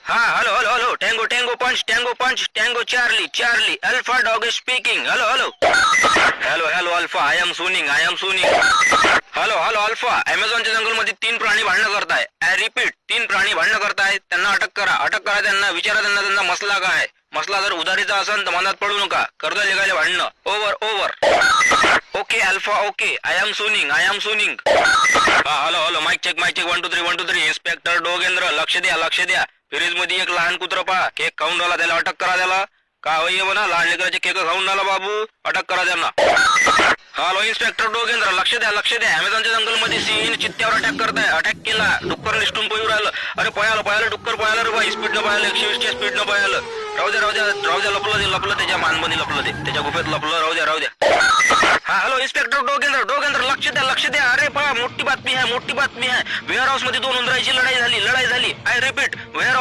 हा hello hello hello tango tango punch tango Charlie Charlie alpha dog speaking hello hello hello hello alpha I am सुनिंग hello hello alpha अमेझॉनच्या जंगलमध्ये 3 प्राणी भांडणं करताय. I repeat 3 प्राणी भांडणं करताय. त्यांना अटक करा त्यांना विचारा त्यांचा मसला काय आहे. मसला जर उधारीचा असेल तर मनात पडू नका. कर्ज निघाले भांडणं. Over okay alpha okay I am सुनिंग हा hello hello mike check 1 2 3 inspector Dogendra लक्ष द्या फ्रीज मध्ये एक लहान कुत्र पहा. केक खाऊन राहिला त्याला अटक करा त्याला. का होई म्हणा लहान लेकराचे केक खाऊन राहिला बाबू अटक करा त्यांना. हॅलो इन्स्पेक्टर डोगेंद्र लक्ष द्या अमेझॉनच्या जंगलमध्ये सिंह चित्त्यावर अटॅक करताय. अटॅक केला डुक्कर निष्ठून पळू राहिलं. अरे पळालं डुक्कर पळालं रे बाई स्पीडनं पळालं 120 च्या स्पीडनं पळालं. राहू द्या लपलं त्याच्या मानमध्ये लपलं ते त्याच्या गुफेत लपलं. राहू द्या हा हॅलो इन्स्पेक्टर डोगेंद्र लक्ष द्या अरे पहा मोठी बातमी आहे वेअर हाऊस मध्ये 2 उंदरांची लढाई झाली. I repeat wear